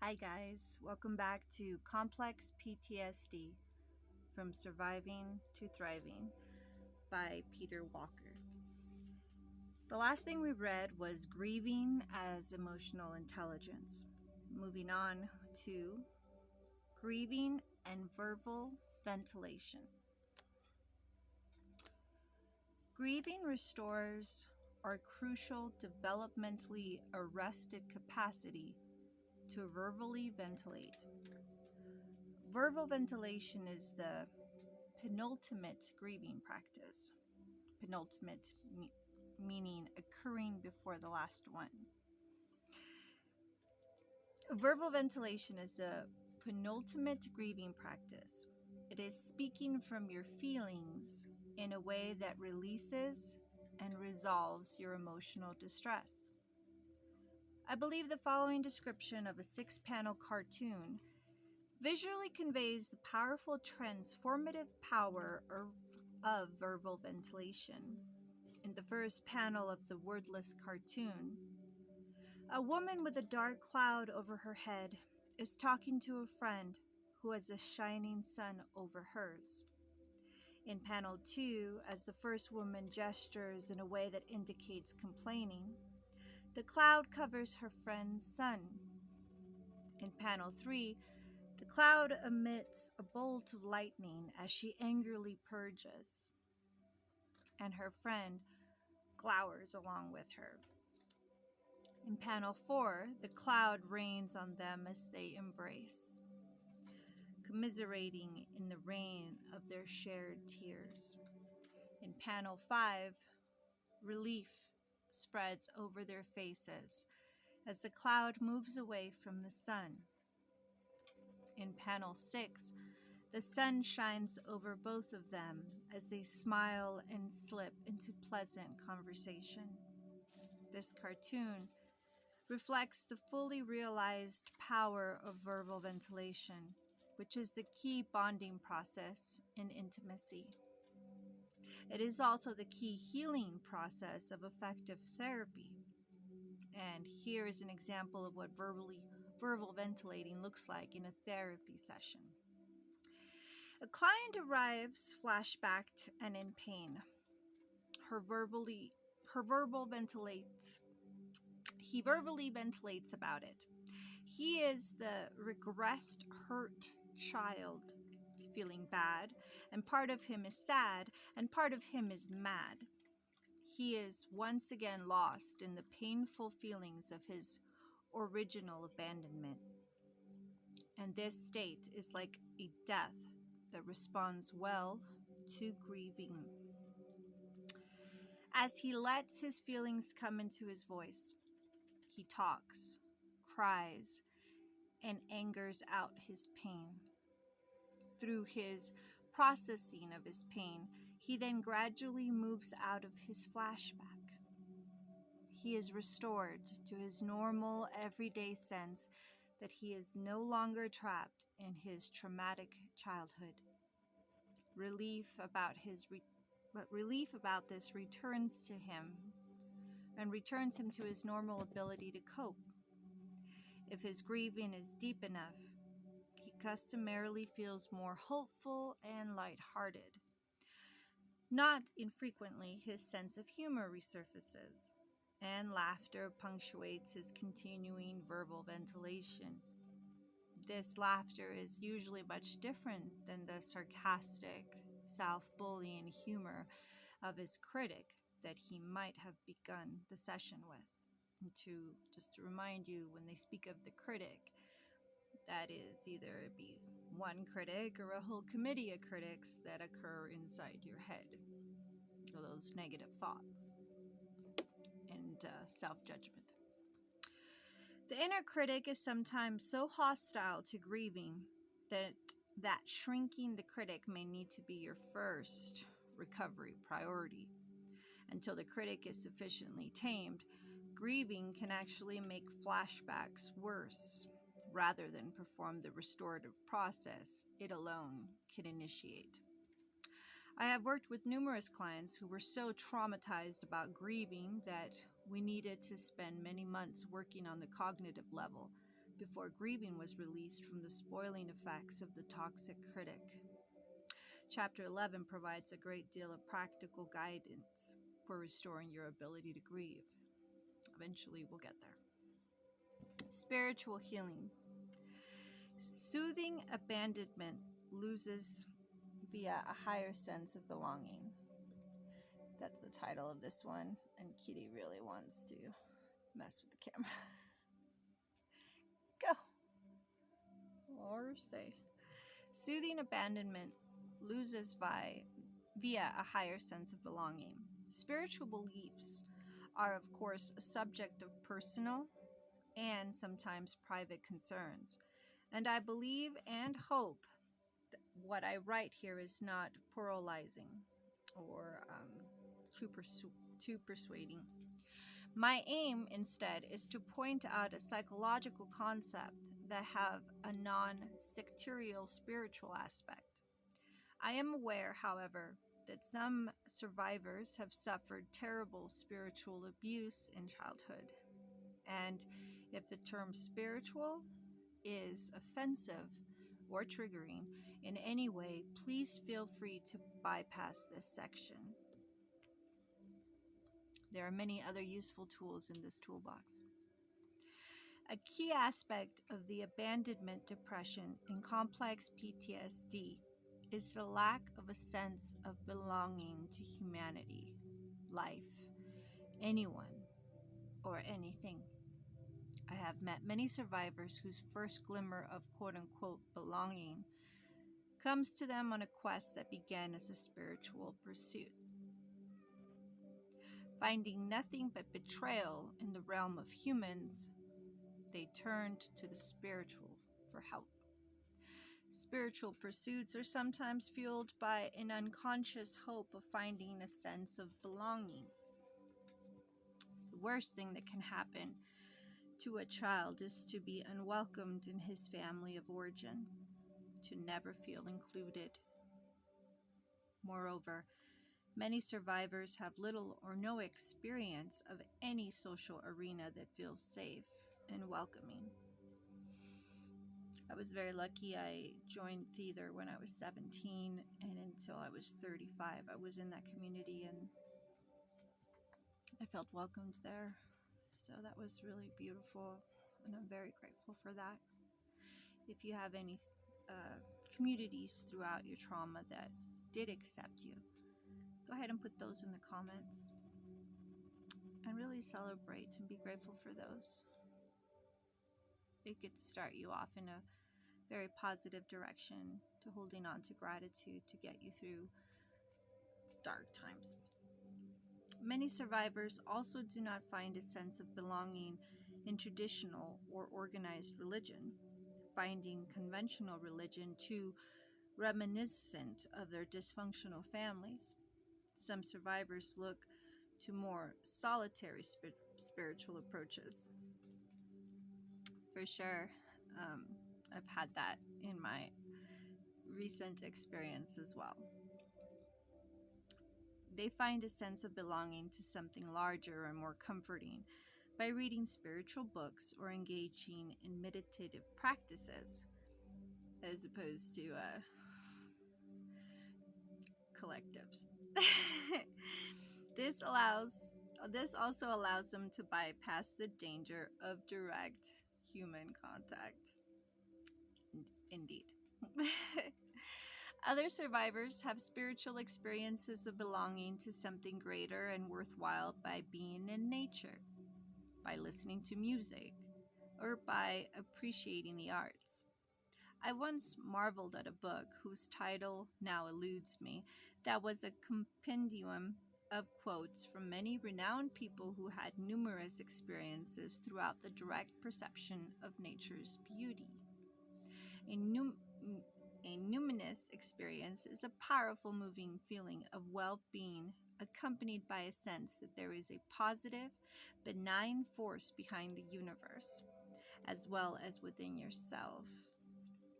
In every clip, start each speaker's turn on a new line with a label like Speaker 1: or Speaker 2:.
Speaker 1: Hi guys, welcome back to Complex PTSD From Surviving to Thriving by Peter Walker. The last thing we read was Grieving as Emotional Intelligence. Moving on to Grieving and Verbal Ventilation. Grieving restores our crucial developmentally arrested capacity to verbally ventilate. Verbal ventilation is the penultimate grieving practice. Penultimate meaning occurring before the last one. Verbal ventilation is the penultimate grieving practice. It is speaking from your feelings in a way that releases and resolves your emotional distress. I believe the following description of a 6-panel cartoon visually conveys the powerful transformative power of verbal ventilation. In the first panel of the wordless cartoon, a woman with a dark cloud over her head is talking to a friend who has a shining sun over hers. In panel 2, as the first woman gestures in a way that indicates complaining, the cloud covers her friend's sun. In panel 3, the cloud emits a bolt of lightning as she angrily purges, and her friend glowers along with her. In panel 4, the cloud rains on them as they embrace, commiserating in the rain of their shared tears. In panel 5, relief spreads over their faces as the cloud moves away from the sun. In panel 6, the sun shines over both of them as they smile and slip into pleasant conversation. This cartoon reflects the fully realized power of verbal ventilation, which is the key bonding process in intimacy. It is also the key healing process of effective therapy. And here is an example of what verbal ventilating looks like in a therapy session. A client arrives flashbacked and in pain. He verbally ventilates about it. He is the regressed, hurt child, feeling bad, and part of him is sad, and part of him is mad. He is once again lost in the painful feelings of his original abandonment. And this state is like a death that responds well to grieving. As he lets his feelings come into his voice, he talks, cries, and angers out his pain. Through his processing of his pain, he then gradually moves out of his flashback. He is restored to his normal, everyday sense that he is no longer trapped in his traumatic childhood. Relief about this returns to him and returns him to his normal ability to cope. If his grieving is deep enough, he customarily feels more hopeful and lighthearted. Not infrequently, his sense of humor resurfaces, and laughter punctuates his continuing verbal ventilation. This laughter is usually much different than the sarcastic, self-bullying humor of his critic that he might have begun the session with. And just to remind you, when they speak of the critic, that is either be one critic or a whole committee of critics that occur inside your head. So those negative thoughts and self-judgment. The inner critic is sometimes so hostile to grieving that shrinking the critic may need to be your first recovery priority. Until the critic is sufficiently tamed, grieving can actually make flashbacks worse rather than perform the restorative process it alone can initiate. I have worked with numerous clients who were so traumatized about grieving that we needed to spend many months working on the cognitive level before Grieving was released from the spoiling effects of the toxic critic. Chapter 11 provides a great deal of practical guidance for restoring your ability to grieve. Eventually, we'll get there. Spiritual healing. Soothing abandonment loses via a higher sense of belonging. That's the title of this one, and Kitty really wants to mess with the camera. Go! Or stay. Soothing abandonment loses via a higher sense of belonging. Spiritual beliefs are, of course, a subject of personal and sometimes private concerns. And I believe and hope that what I write here is not pluralizing or too persuading. My aim, instead, is to point out a psychological concept that have a non-sectarial spiritual aspect. I am aware, however, that some survivors have suffered terrible spiritual abuse in childhood. And if the term spiritual is offensive or triggering in any way, please feel free to bypass this section. There are many other useful tools in this toolbox. A key aspect of the abandonment depression and complex PTSD is the lack of a sense of belonging to humanity, life, anyone, or anything. I have met many survivors whose first glimmer of quote-unquote belonging comes to them on a quest that began as a spiritual pursuit. Finding nothing but betrayal in the realm of humans, they turned to the spiritual for help. Spiritual pursuits are sometimes fueled by an unconscious hope of finding a sense of belonging. The worst thing that can happen to a child is to be unwelcomed in his family of origin, to never feel included. Moreover, many survivors have little or no experience of any social arena that feels safe and welcoming. I was very lucky. I joined theater when I was 17, and until I was 35, I was in that community, and I felt welcomed there. So that was really beautiful, and I'm very grateful for that. If you have any communities throughout your trauma that did accept you, go ahead and put those in the comments, and really celebrate and be grateful for those. It could start you off in a very positive direction to holding on to gratitude to get you through dark times. Many survivors also do not find a sense of belonging in traditional or organized religion, finding conventional religion too reminiscent of their dysfunctional families. Some survivors look to more solitary spiritual approaches. For sure, I've had that in my recent experience as well. They find a sense of belonging to something larger and more comforting by reading spiritual books or engaging in meditative practices, as opposed to collectives. This also allows them to bypass the danger of direct human contact. Indeed. Other survivors have spiritual experiences of belonging to something greater and worthwhile by being in nature, by listening to music, or by appreciating the arts. I once marveled at a book whose title now eludes me, that was a compendium of quotes from many renowned people who had numerous experiences throughout the direct perception of nature's beauty. A numinous experience is a powerful, moving feeling of well-being accompanied by a sense that there is a positive, benign force behind the universe, as well as within yourself.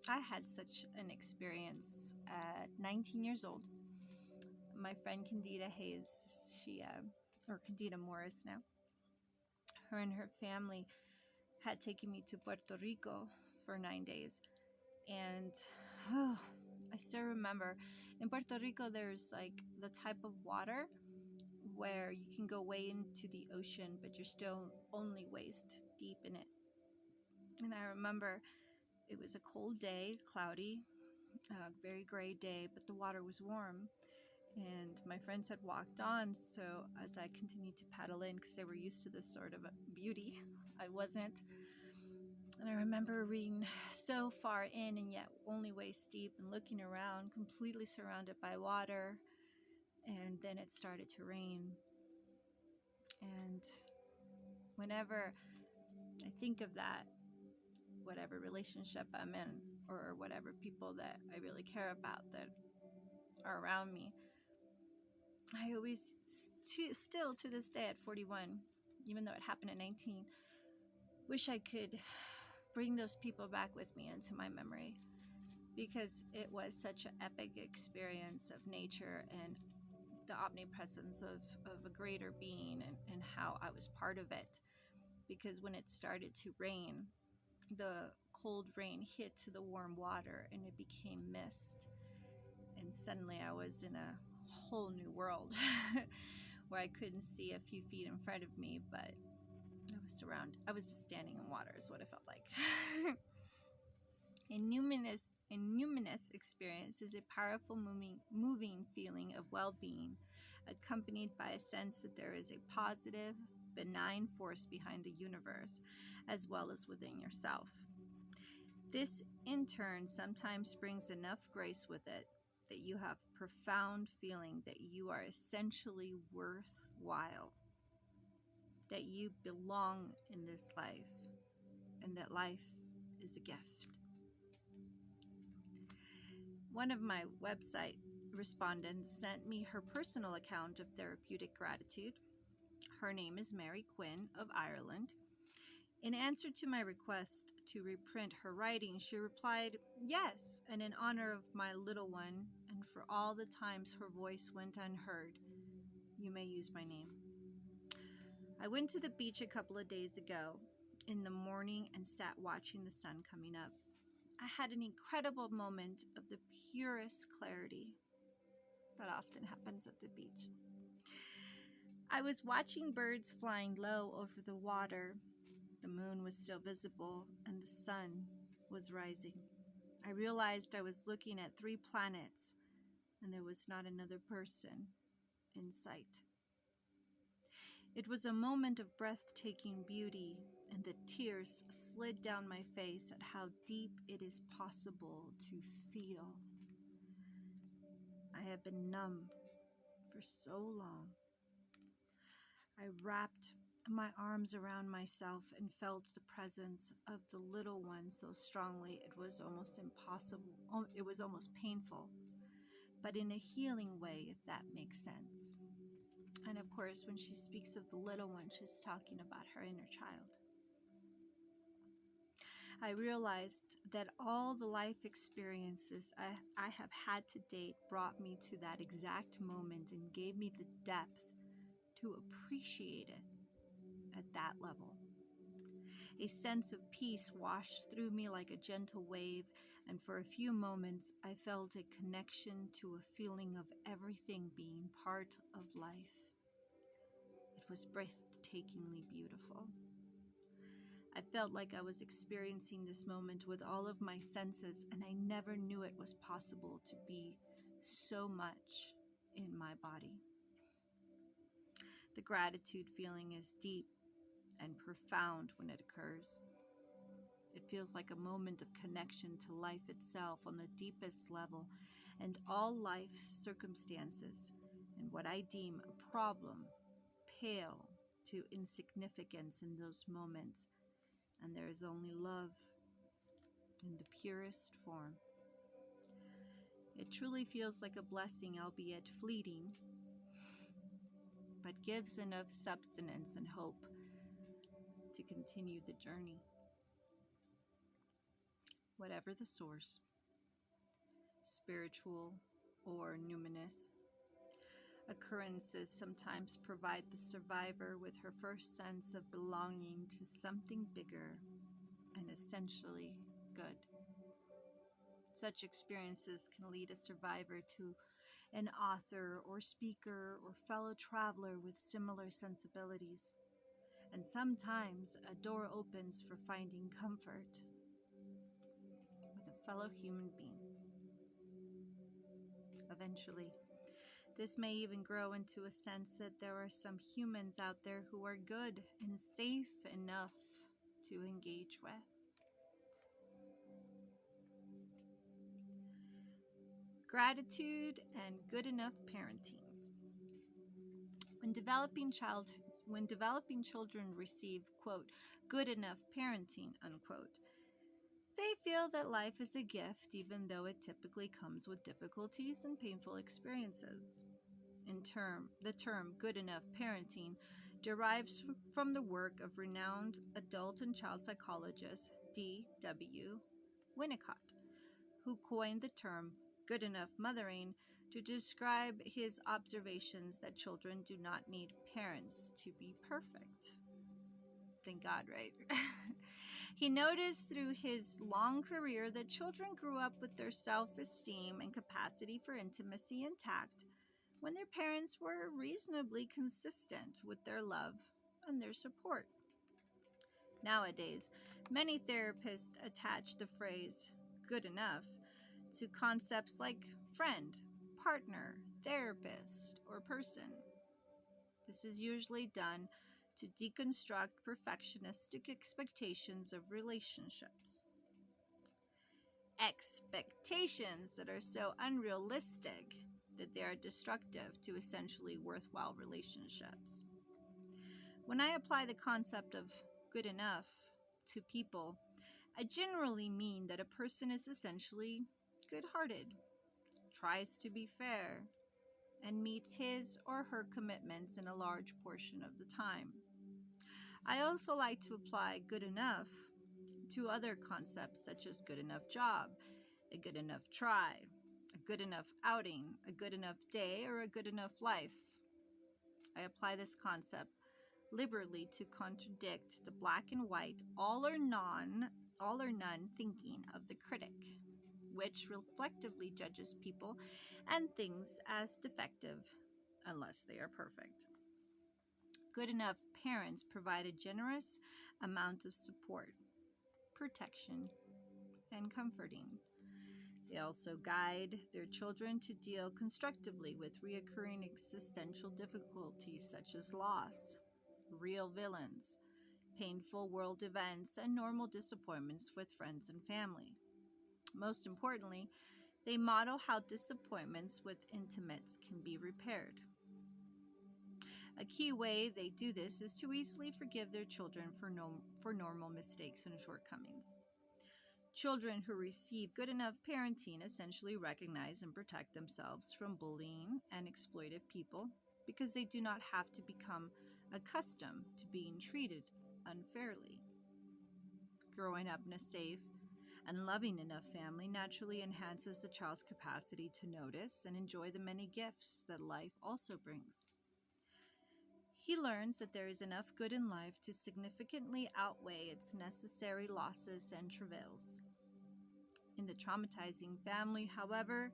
Speaker 1: I had such an experience at 19 years old. My friend Candida Hayes, or Candida Morris now, her and her family had taken me to Puerto Rico for 9 days. And I still remember in Puerto Rico, there's like the type of water where you can go way into the ocean, but you're still only waist deep in it. And I remember it was a cold day, cloudy, very gray day, but the water was warm. And my friends had walked on, so as I continued to paddle in, because they were used to this sort of beauty, I wasn't. And I remember being so far in and yet only waist deep and looking around, completely surrounded by water. And then it started to rain. And whenever I think of that, whatever relationship I'm in, or whatever people that I really care about that are around me, I always, still to this day at 41, even though it happened at 19, wish I could bring those people back with me into my memory, because it was such an epic experience of nature and the omnipresence of a greater being, and how I was part of it. Because when it started to rain, the cold rain hit the warm water and it became mist. And suddenly I was in a whole new world where I couldn't see a few feet in front of me, but I was just standing in water is what it felt like. A numinous experience is a powerful, moving feeling of well-being, accompanied by a sense that there is a positive, benign force behind the universe, as well as within yourself. This, in turn, sometimes brings enough grace with it that you have profound feeling that you are essentially worthwhile, that you belong in this life, and that life is a gift. One of my website respondents sent me her personal account of therapeutic gratitude. Her name is Mary Quinn of Ireland. In answer to my request to reprint her writing, she replied, "Yes, and in honor of my little one, and for all the times her voice went unheard, you may use my name." I went to the beach a couple of days ago in the morning and sat watching the sun coming up. I had an incredible moment of the purest clarity. That often happens at the beach. I was watching birds flying low over the water. The moon was still visible and the sun was rising. I realized I was looking at 3 planets and there was not another person in sight. It was a moment of breathtaking beauty, and the tears slid down my face at how deep it is possible to feel. I have been numb for so long. I wrapped my arms around myself and felt the presence of the little one so strongly it was almost impossible. It was almost painful, but in a healing way, if that makes sense. And of course, when she speaks of the little one, she's talking about her inner child. I realized that all the life experiences I have had to date brought me to that exact moment and gave me the depth to appreciate it at that level. A sense of peace washed through me like a gentle wave, and for a few moments I felt a connection to a feeling of everything being part of life. It was breathtakingly beautiful. I felt like I was experiencing this moment with all of my senses, and I never knew it was possible to be so much in my body. The gratitude feeling is deep and profound when it occurs. It feels like a moment of connection to life itself on the deepest level, and all life circumstances and what I deem a problem pale to insignificance in those moments, and there is only love in the purest form. It truly feels like a blessing, albeit fleeting, but gives enough substance and hope to continue the journey. Whatever the source, spiritual or numinous, occurrences sometimes provide the survivor with her first sense of belonging to something bigger and essentially good. Such experiences can lead a survivor to an author or speaker or fellow traveler with similar sensibilities. And sometimes a door opens for finding comfort with a fellow human being. Eventually, this may even grow into a sense that there are some humans out there who are good and safe enough to engage with. Gratitude and good enough parenting. When developing children receive, quote, good enough parenting, unquote, they feel that life is a gift even though it typically comes with difficulties and painful experiences. The term good enough parenting derives from the work of renowned adult and child psychologist D.W. Winnicott, who coined the term good enough mothering to describe his observations that children do not need parents to be perfect. Thank God, right? He noticed through his long career that children grew up with their self-esteem and capacity for intimacy intact when their parents were reasonably consistent with their love and their support. Nowadays, many therapists attach the phrase good enough to concepts like friend, partner, therapist, or person. This is usually done to deconstruct perfectionistic expectations of relationships. Expectations that are so unrealistic that they are destructive to essentially worthwhile relationships. When I apply the concept of good enough to people, I generally mean that a person is essentially good-hearted, tries to be fair, and meets his or her commitments in a large portion of the time. I also like to apply good enough to other concepts such as good enough job, a good enough try, a good enough outing, a good enough day, or a good enough life. I apply this concept liberally to contradict the black and white, all or none thinking of the critic, which reflectively judges people and things as defective unless they are perfect. Good enough parents provide a generous amount of support, protection, and comforting. They also guide their children to deal constructively with reoccurring existential difficulties such as loss, real villains, painful world events, and normal disappointments with friends and family. Most importantly, they model how disappointments with intimates can be repaired. A key way they do this is to easily forgive their children for normal mistakes and shortcomings. Children who receive good enough parenting essentially recognize and protect themselves from bullying and exploitive people because they do not have to become accustomed to being treated unfairly. Growing up in a safe and loving enough family naturally enhances the child's capacity to notice and enjoy the many gifts that life also brings. He learns that there is enough good in life to significantly outweigh its necessary losses and travails. In the traumatizing family, however,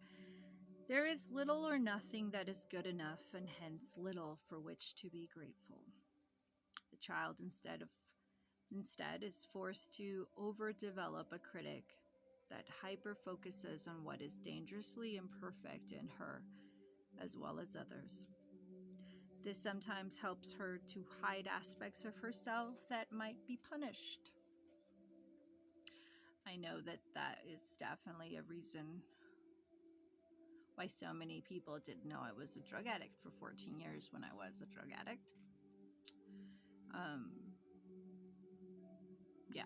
Speaker 1: there is little or nothing that is good enough and hence little for which to be grateful. The child instead is forced to overdevelop a critic that hyper focuses on what is dangerously imperfect in her as well as others. This sometimes helps her to hide aspects of herself that might be punished. I know that is definitely a reason why so many people didn't know I was a drug addict for 14 years when I was a drug addict. Yeah.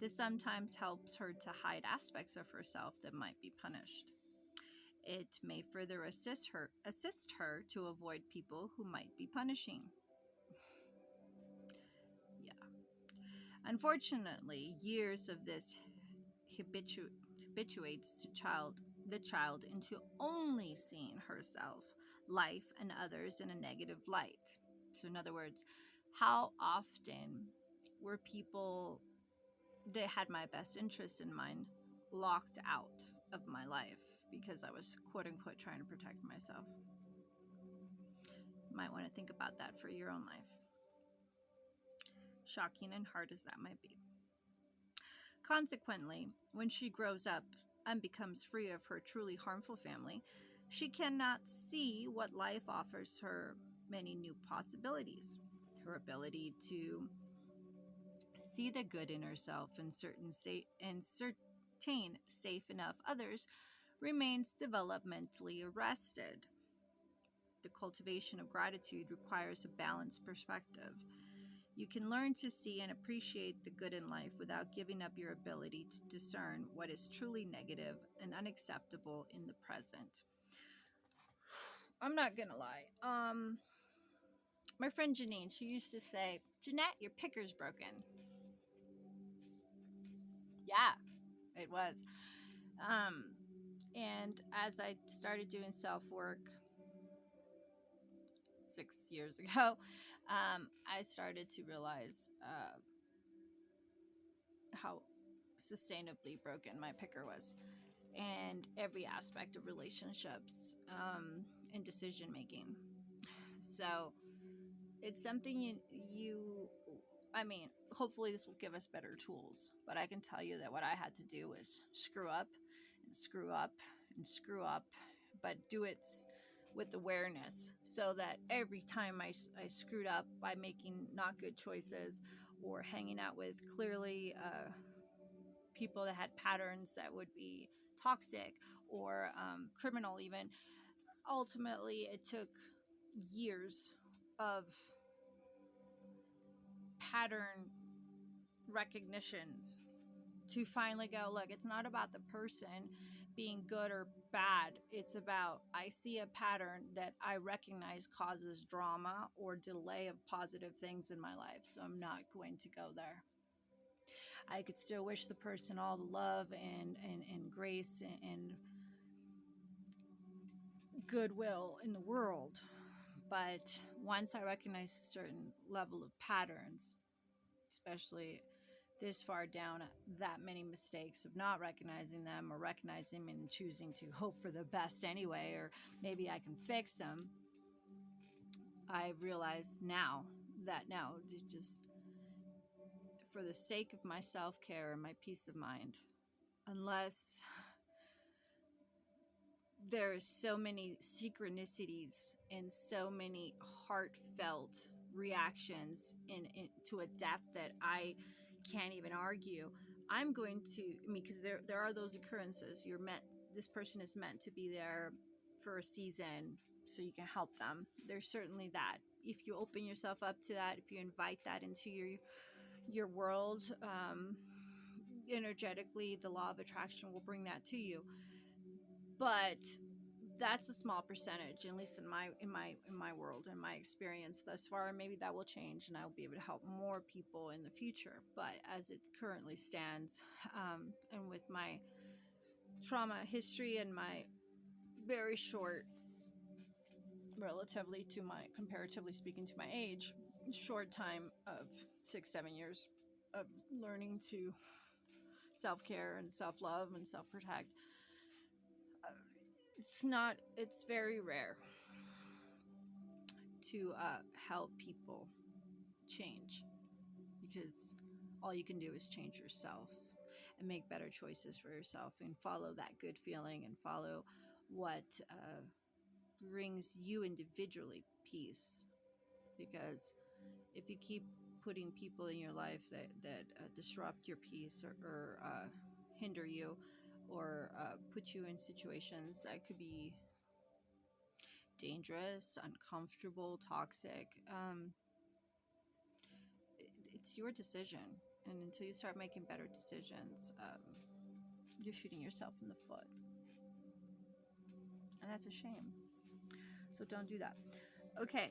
Speaker 1: This sometimes helps her to hide aspects of herself that might be punished. It may further assist her to avoid people who might be punishing. Yeah. Unfortunately, years of this habituates the child into only seeing herself, life, and others in a negative light. So in other words, how often were people they had my best interest in mind locked out of my life because I was quote unquote trying to protect myself. You might want to think about that for your own life. Shocking and hard as that might be. Consequently, when she grows up and becomes free of her truly harmful family, she cannot see what life offers her many new possibilities. Her ability to see the good in herself and certain safe enough others remains developmentally arrested. The cultivation of gratitude requires a balanced perspective. You can learn to see and appreciate the good in life without giving up your ability to discern what is truly negative and unacceptable in the present. I'm not gonna lie. My friend Janine, she used to say, "Jeanette, your picker's broken." Yeah, it was. And as I started doing self work 6 years ago, I started to realize how sustainably broken my picker was, and every aspect of relationships and decision making. So it's something I mean, hopefully this will give us better tools, but I can tell you that what I had to do was screw up and screw up and screw up, but do it with awareness, so that every time I screwed up by making not good choices or hanging out with clearly people that had patterns that would be toxic or criminal even, ultimately it took years of pattern recognition to finally go, look, it's not about the person being good or bad. It's about, I see a pattern that I recognize causes drama or delay of positive things in my life, so I'm not going to go there. I could still wish the person all the love and grace and goodwill in the world, but once I recognize a certain level of patterns, especially this far down, that many mistakes of not recognizing them or recognizing them and choosing to hope for the best anyway, or maybe I can fix them, I realize now that just for the sake of my self-care and my peace of mind, unless there's so many synchronicities and so many heartfelt reactions in to a depth that I can't even argue, I'm going to, I mean, because there are those occurrences. This person is meant to be there for a season so you can help them. There's certainly that. If you open yourself up to that, if you invite that into your world, energetically, the law of attraction will bring that to you. But that's a small percentage, at least in my world, in my experience thus far. Maybe that will change and I'll be able to help more people in the future. But as it currently stands, and with my trauma history and my very short, comparatively speaking to my age, short time of 6-7 years of learning to self-care and self-love and self-protect, it's very rare to help people change, because all you can do is change yourself and make better choices for yourself and follow that good feeling and follow what brings you individually peace. Because if you keep putting people in your life that disrupt your peace or hinder you or put you in situations that could be dangerous, uncomfortable, toxic, it's your decision. And until you start making better decisions, you're shooting yourself in the foot. And that's a shame. So don't do that. Okay.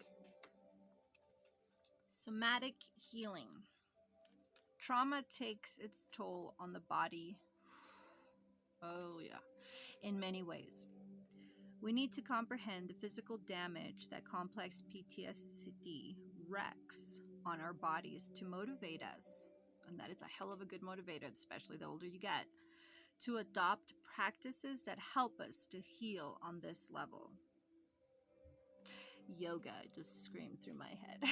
Speaker 1: Somatic healing. Trauma takes its toll on the body. Oh, yeah. In many ways. We need to comprehend the physical damage that complex PTSD wreaks on our bodies to motivate us, and that is a hell of a good motivator, especially the older you get, to adopt practices that help us to heal on this level. Yoga just screamed through my head.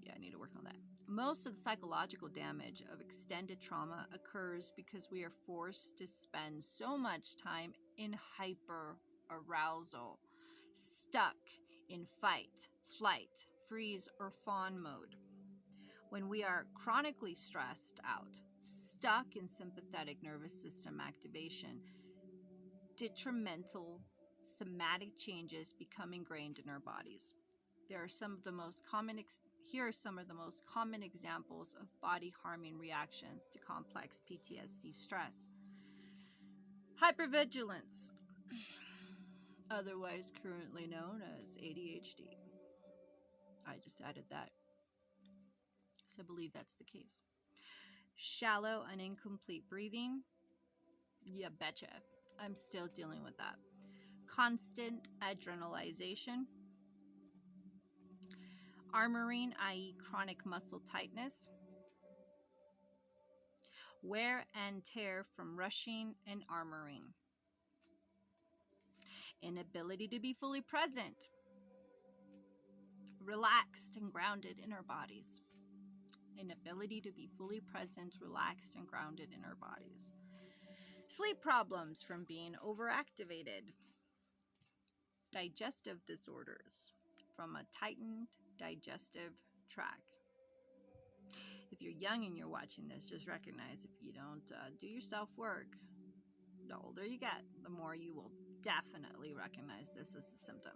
Speaker 1: Yeah, I need to work on that. Most of the psychological damage of extended trauma occurs because we are forced to spend so much time in hyper arousal, stuck in fight, flight, freeze, or fawn mode. When we are chronically stressed out, stuck in sympathetic nervous system activation, detrimental somatic changes become ingrained in our bodies. Here are some of the most common examples of body harming reactions to complex PTSD stress. Hypervigilance, otherwise currently known as ADHD. I just added that, so I believe that's the case. Shallow and incomplete breathing. Yeah, betcha. I'm still dealing with that. Constant adrenalization. Armoring, i.e. chronic muscle tightness. Wear and tear from rushing and armoring. Inability to be fully present. Relaxed and grounded in our bodies. Inability to be fully present, relaxed, and grounded in our bodies. Sleep problems from being overactivated. Digestive disorders from a tightened digestive tract. If you're young and you're watching this, just recognize if you don't do your self-work, the older you get, the more you will definitely recognize this as a symptom.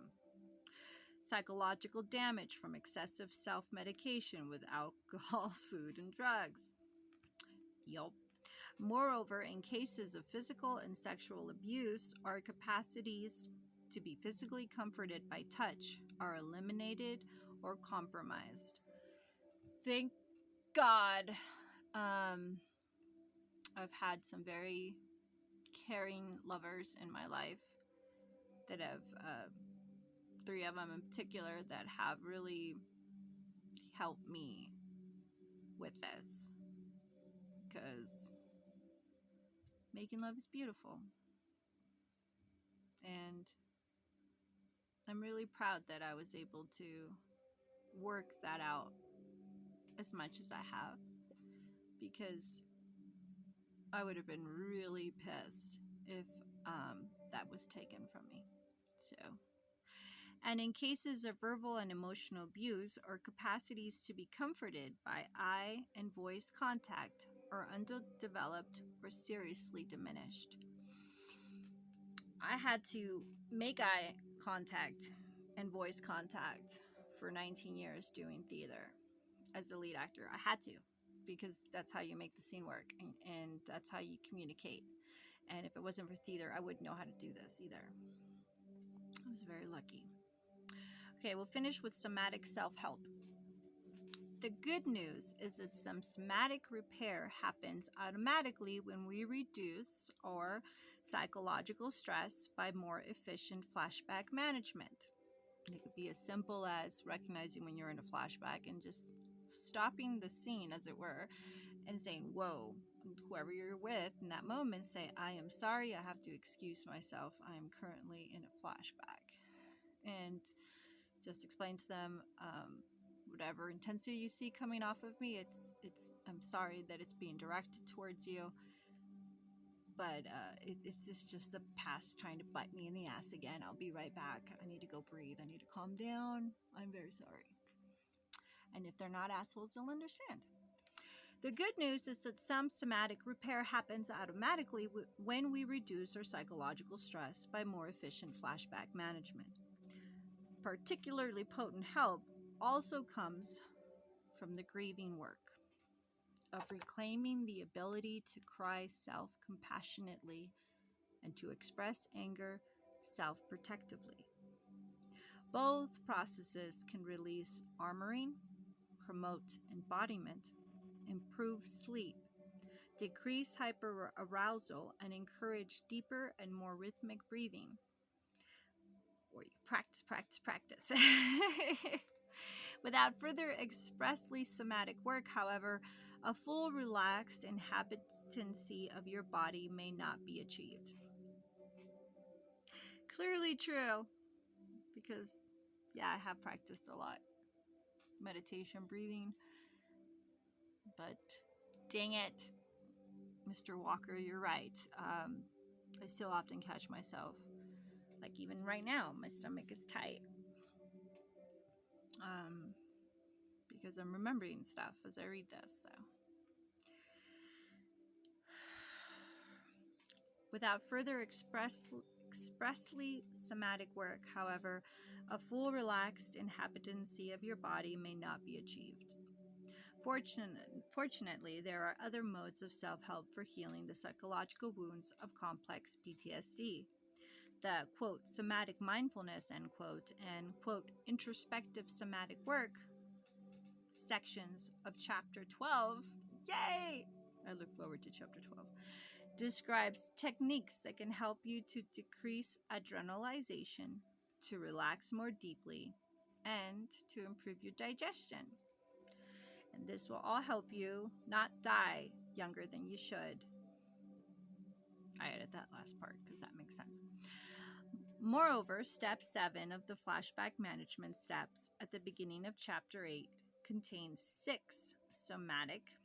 Speaker 1: Psychological damage from excessive self-medication with alcohol, food, and drugs. Yup. Moreover, in cases of physical and sexual abuse, our capacities to be physically comforted by touch are eliminated or compromised. Thank God. I've had some very caring lovers in my life that have, 3 of them in particular, that have really helped me with this, because making love is beautiful, and I'm really proud that I was able to work that out as much as I have, because I would have been really pissed if that was taken from me. So, and in cases of verbal and emotional abuse, our capacities to be comforted by eye and voice contact are underdeveloped or seriously diminished. I had to make eye contact and voice contact for 19 years doing theater as a lead actor. I had to, because that's how you make the scene work, and that's how you communicate. And if it wasn't for theater, I wouldn't know how to do this either. I was very lucky. Okay, we'll finish with somatic self-help. The good news is that some somatic repair happens automatically when we reduce our psychological stress by more efficient flashback management. It could be as simple as recognizing when you're in a flashback and just stopping the scene, as it were, and saying, whoa, whoever you're with in that moment, say, I am sorry, I have to excuse myself. I am currently in a flashback. And just explain to them, whatever intensity you see coming off of me, I'm sorry that it's being directed towards you, but it's just the past trying to bite me in the ass again. I'll be right back. I need to go breathe. I need to calm down. I'm very sorry. And if they're not assholes, they'll understand. The good news is that some somatic repair happens automatically when we reduce our psychological stress by more efficient flashback management. Particularly potent help also comes from the grieving work of reclaiming the ability to cry self-compassionately and to express anger self-protectively. Both processes can release armoring, promote embodiment, improve sleep, decrease hyperarousal, and encourage deeper and more rhythmic breathing. Or you practice. Without further expressly somatic work, however, a full relaxed inhabitancy of your body may not be achieved. Clearly true, because, yeah, I have practiced a lot. Meditation, breathing, but dang it, Mr. Walker, you're right. I still often catch myself, like even right now, my stomach is tight. Because I'm remembering stuff as I read this. So, without further expressly somatic work, however, a full relaxed inhabitancy of your body may not be achieved. Fortunately, there are other modes of self-help for healing the psychological wounds of complex PTSD. The, quote, somatic mindfulness, end quote, and, quote, introspective somatic work sections of Chapter 12, yay! I look forward to Chapter 12, describes techniques that can help you to decrease adrenalization, to relax more deeply, and to improve your digestion. And this will all help you not die younger than you should. I added that last part because that makes sense. Moreover, step 7 of the flashback management steps at the beginning of Chapter 8 contains 6 somatic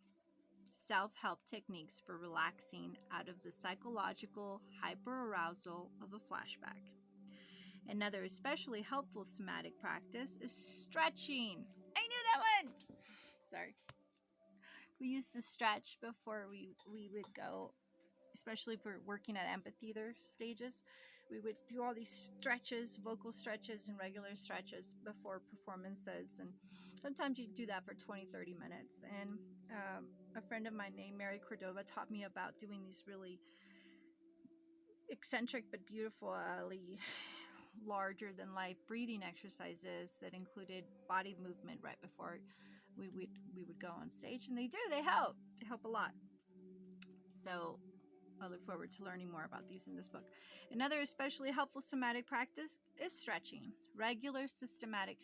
Speaker 1: self-help techniques for relaxing out of the psychological hyperarousal of a flashback. Another especially helpful somatic practice is stretching. I knew that one! Sorry. We used to stretch before we would go, especially for working at amphitheater stages. We would do all these stretches, vocal stretches and regular stretches before performances. And sometimes you do that for 20-30 minutes. And a friend of mine named Mary Cordova taught me about doing these really eccentric but beautifully larger than life breathing exercises that included body movement right before we would go on stage. And they help a lot. So I look forward to learning more about these in this book. Another especially helpful somatic practice is stretching. Regular systematic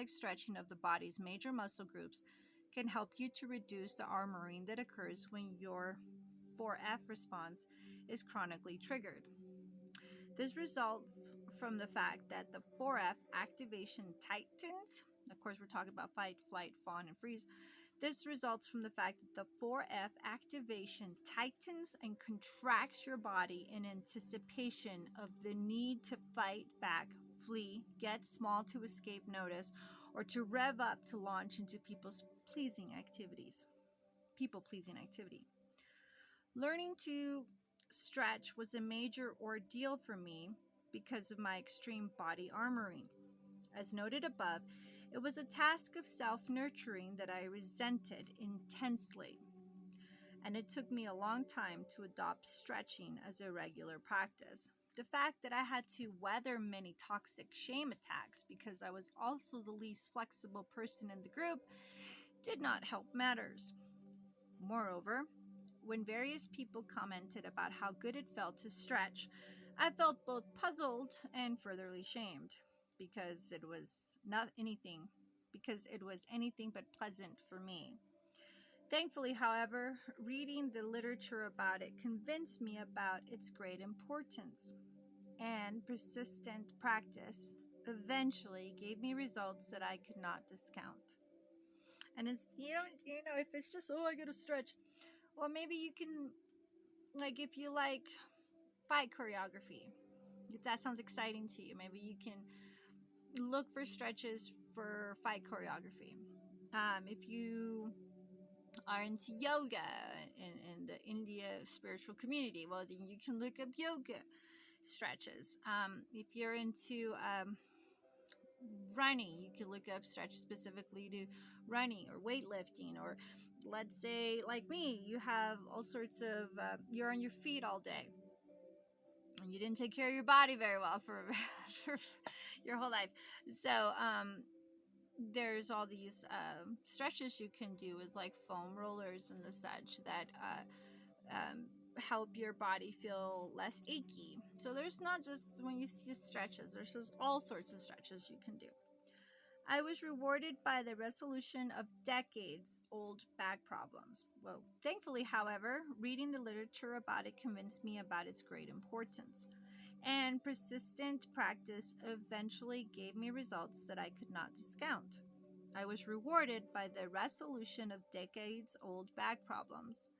Speaker 1: stretching of the body's major muscle groups can help you to reduce the armoring that occurs when your 4F response is chronically triggered. This results from the fact that the 4F activation tightens. Of course, we're talking about fight, flight, fawn, and freeze. This results from the fact that the 4F activation tightens and contracts your body in anticipation of the need to fight back, flee, get small to escape notice, or to rev up to launch into people pleasing activity. Learning to stretch was a major ordeal for me because of my extreme body armoring. As noted above, it was a task of self-nurturing that I resented intensely, and it took me a long time to adopt stretching as a regular practice. The fact that I had to weather many toxic shame attacks because I was also the least flexible person in the group did not help matters. Moreover, when various people commented about how good it felt to stretch, I felt both puzzled and furtherly shamed because it was anything but pleasant for me. Thankfully, however, reading the literature about it convinced me about its great importance, and persistent practice eventually gave me results that I could not discount. And it's if it's just I gotta stretch, well, maybe you can, like, if you like fight choreography, if that sounds exciting to you, maybe you can look for stretches for fight choreography. If you are into yoga in the India spiritual community, well, then you can look up yoga stretches. If you're into running, you can look up stretches specifically to running or weightlifting. Or let's say, like me, you have all sorts of you're on your feet all day and you didn't take care of your body very well for your whole life. So there's all these stretches you can do with like foam rollers and the such that help your body feel less achy. So there's not just when you see stretches, there's just all sorts of stretches you can do. I was rewarded by the resolution of decades old back problems. Well, thankfully, however, reading the literature about it convinced me about its great importance. And persistent practice eventually gave me results that I could not discount. I was rewarded by the resolution of decades old back problems.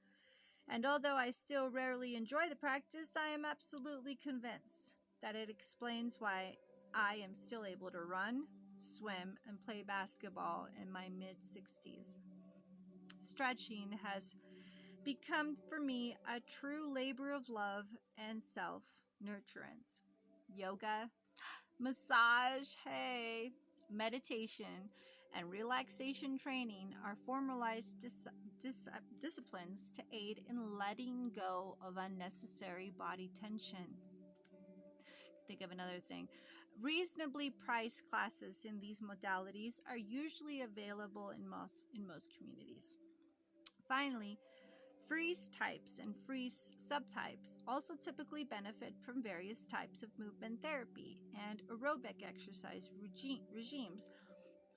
Speaker 1: And although I still rarely enjoy the practice, I am absolutely convinced that it explains why I am still able to run, swim, and play basketball in my mid 60s. Stretching has become for me a true labor of love and self nurturance. Yoga, massage, hey, meditation, and relaxation training are formalized disciplines to aid in letting go of unnecessary body tension. Think of another thing. Reasonably priced classes in these modalities are usually available in most communities. Finally, freeze types and freeze subtypes also typically benefit from various types of movement therapy and aerobic exercise regimes,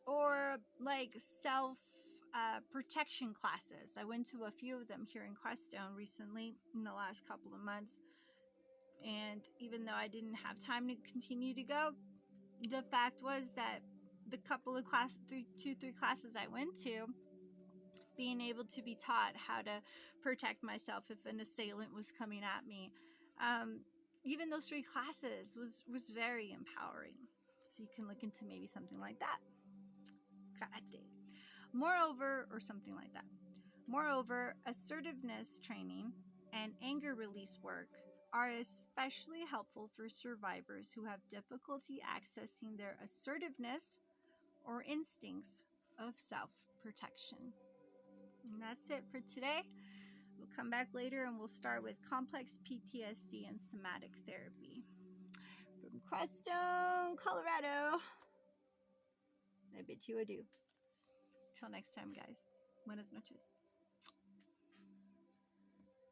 Speaker 1: or like self protection classes. I went to a few of them here in Crestone recently in the last couple of months. And even though I didn't have time to continue to go, the fact was that the couple of three classes I went to, being able to be taught how to protect myself if an assailant was coming at me, um, even those three classes was very empowering. So you can look into maybe something like that. Karate. Moreover, or something like that. Moreover, assertiveness training and anger release work are especially helpful for survivors who have difficulty accessing their assertiveness or instincts of self protection. And that's it for today. We'll come back later and we'll start with complex PTSD and somatic therapy. From Crestone, Colorado, I bid you adieu. Till next time, guys. Buenas noches.